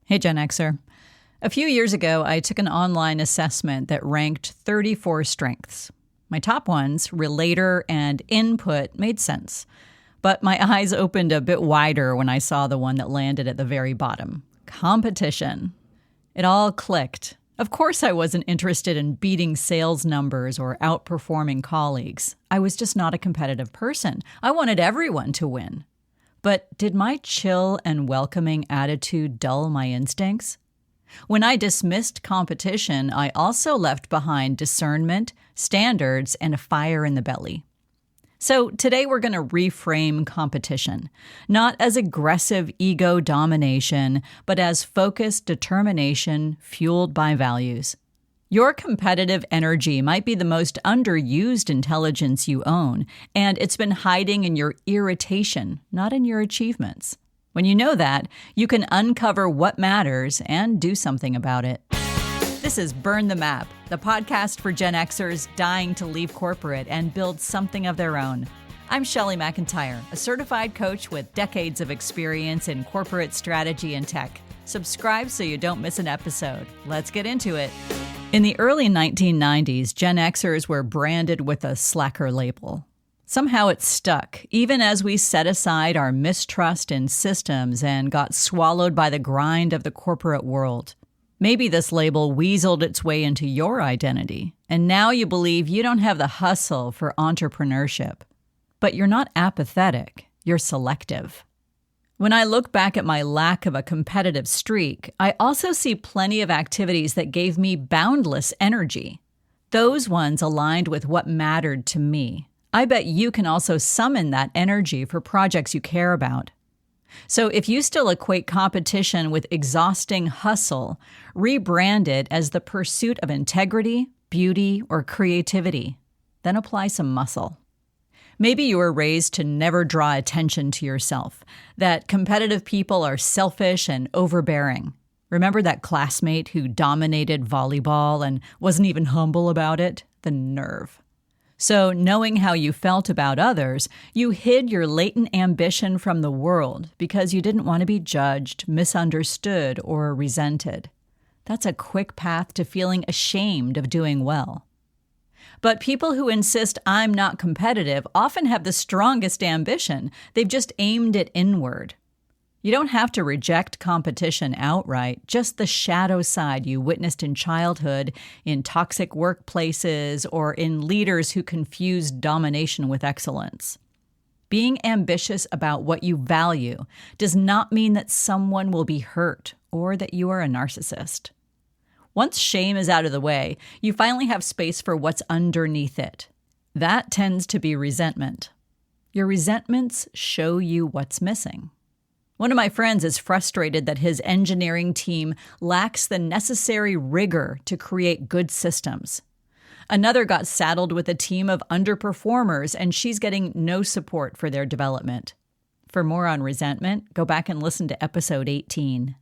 Hey, Gen Xer. A few years ago, I took an online assessment that ranked 34 strengths. My top ones, relator and input, made sense. But my eyes opened a bit wider when I saw the one that landed at the very bottom. Competition. It all clicked. Of course I wasn't interested in beating sales numbers or outperforming colleagues. I was just not a competitive person. I wanted everyone to win. But did my chill and welcoming attitude dull my instincts? When I dismissed competition, I also left behind discernment, standards, and a fire in the belly. So today we're going to reframe competition, not as aggressive ego domination, but as focused determination fueled by values. Your competitive energy might be the most underused intelligence you own, and it's been hiding in your irritation, not in your achievements. When you know that, you can uncover what matters and do something about it. This is Burn the Map, the podcast for Gen Xers dying to leave corporate and build something of their own. I'm Shelley McIntyre, a certified coach with decades of experience in corporate strategy and tech. Subscribe so you don't miss an episode. Let's get into it. In the early 1990s, Gen Xers were branded with a slacker label. Somehow it stuck, even as we set aside our mistrust in systems and got swallowed by the grind of the corporate world. Maybe this label weaseled its way into your identity, and now you believe you don't have the hustle for entrepreneurship. But you're not apathetic, you're selective. When I look back at my lack of a competitive streak, I also see plenty of activities that gave me boundless energy. Those ones aligned with what mattered to me. I bet you can also summon that energy for projects you care about. So if you still equate competition with exhausting hustle, rebrand it as the pursuit of integrity, beauty, or creativity. Then apply some muscle. Maybe you were raised to never draw attention to yourself, that competitive people are selfish and overbearing. Remember that classmate who dominated volleyball and wasn't even humble about it? The nerve. So, knowing how you felt about others, you hid your latent ambition from the world because you didn't want to be judged, misunderstood, or resented. That's a quick path to feeling ashamed of doing well. But people who insist I'm not competitive often have the strongest ambition. They've just aimed it inward. You don't have to reject competition outright, just the shadow side you witnessed in childhood, in toxic workplaces, or in leaders who confuse domination with excellence. Being ambitious about what you value does not mean that someone will be hurt or that you are a narcissist. Once shame is out of the way, you finally have space for what's underneath it. That tends to be resentment. Your resentments show you what's missing. One of my friends is frustrated that his engineering team lacks the necessary rigor to create good systems. Another got saddled with a team of underperformers, and she's getting no support for their development. For more on resentment, go back and listen to episode 18.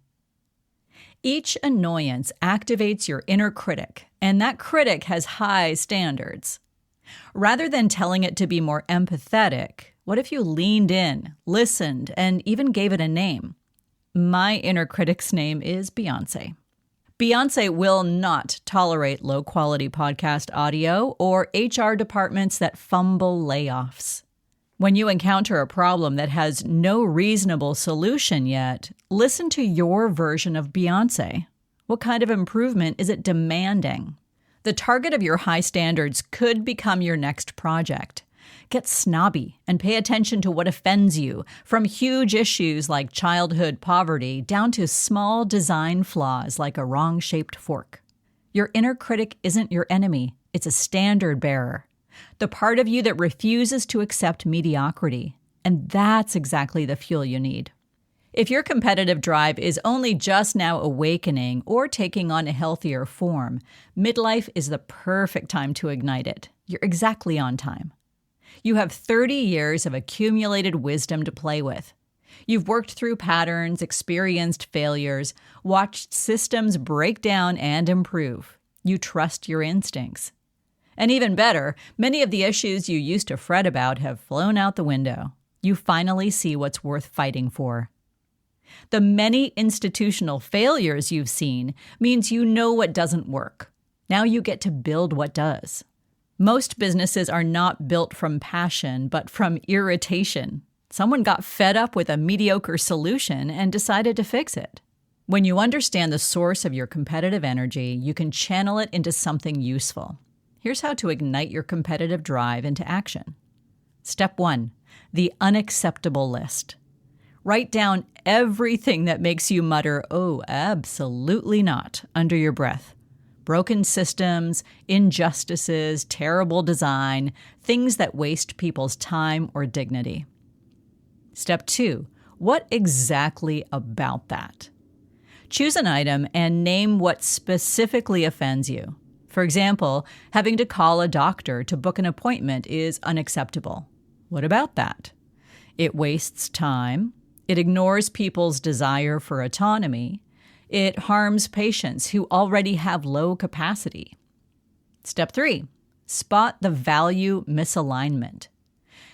Each annoyance activates your inner critic, and that critic has high standards. Rather than telling it to be more empathetic, what if you leaned in, listened, and even gave it a name? My inner critic's name is Beyonce. Beyonce will not tolerate low-quality podcast audio or HR departments that fumble layoffs. When you encounter a problem that has no reasonable solution yet, listen to your version of Beyonce. What kind of improvement is it demanding? The target of your high standards could become your next project. Get snobby and pay attention to what offends you, from huge issues like childhood poverty down to small design flaws like a wrong-shaped fork. Your inner critic isn't your enemy. It's a standard bearer. The part of you that refuses to accept mediocrity. And that's exactly the fuel you need. If your competitive drive is only just now awakening or taking on a healthier form, midlife is the perfect time to ignite it. You're exactly on time. You have 30 years of accumulated wisdom to play with. You've worked through patterns, experienced failures, watched systems break down and improve. You trust your instincts. And even better, many of the issues you used to fret about have flown out the window. You finally see what's worth fighting for. The many institutional failures you've seen means you know what doesn't work. Now you get to build what does. Most businesses are not built from passion, but from irritation. Someone got fed up with a mediocre solution and decided to fix it. When you understand the source of your competitive energy, you can channel it into something useful. Here's how to ignite your competitive drive into action. Step 1, the unacceptable list. Write down everything that makes you mutter, "Oh, absolutely not," under your breath. Broken systems, injustices, terrible design, things that waste people's time or dignity. Step 2, what exactly about that? Choose an item and name what specifically offends you. For example, having to call a doctor to book an appointment is unacceptable. What about that? It wastes time. It ignores people's desire for autonomy. It harms patients who already have low capacity. Step 3, spot the value misalignment.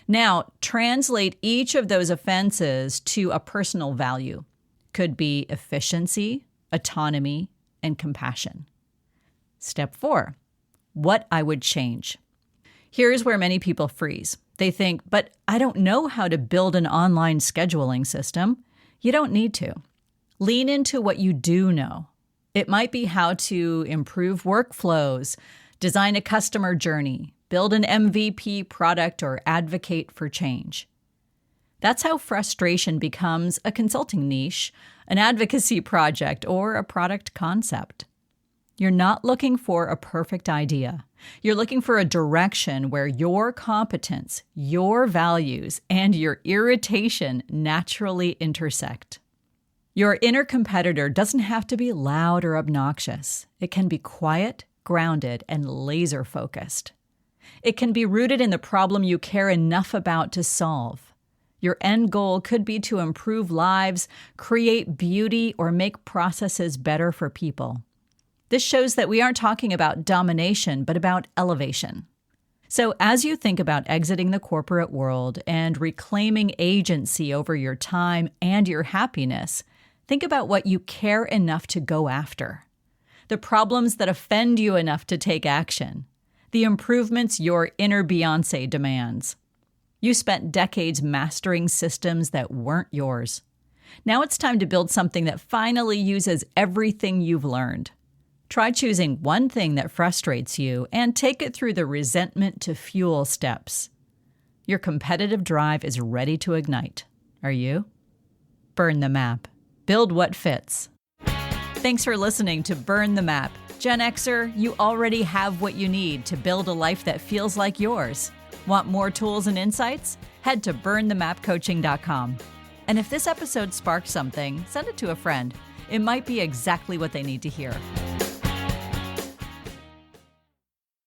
Now, translate each of those offenses to a personal value. Could be efficiency, autonomy, and compassion. Step 4, what I would change. Here's where many people freeze. They think, but I don't know how to build an online scheduling system. You don't need to. Lean into what you do know. It might be how to improve workflows, design a customer journey, build an MVP product, or advocate for change. That's how frustration becomes a consulting niche, an advocacy project, or a product concept. You're not looking for a perfect idea. You're looking for a direction where your competence, your values, and your irritation naturally intersect. Your inner competitor doesn't have to be loud or obnoxious. It can be quiet, grounded, and laser-focused. It can be rooted in the problem you care enough about to solve. Your end goal could be to improve lives, create beauty, or make processes better for people. This shows that we aren't talking about domination, but about elevation. So as you think about exiting the corporate world and reclaiming agency over your time and your happiness, think about what you care enough to go after. The problems that offend you enough to take action. The improvements your inner Beyoncé demands. You spent decades mastering systems that weren't yours. Now it's time to build something that finally uses everything you've learned. Try choosing one thing that frustrates you and take it through the resentment to fuel steps. Your competitive drive is ready to ignite. Are you? Burn the map. Build what fits. Thanks for listening to Burn the Map. Gen Xer, you already have what you need to build a life that feels like yours. Want more tools and insights? Head to burnthemapcoaching.com. And if this episode sparked something, send it to a friend. It might be exactly what they need to hear.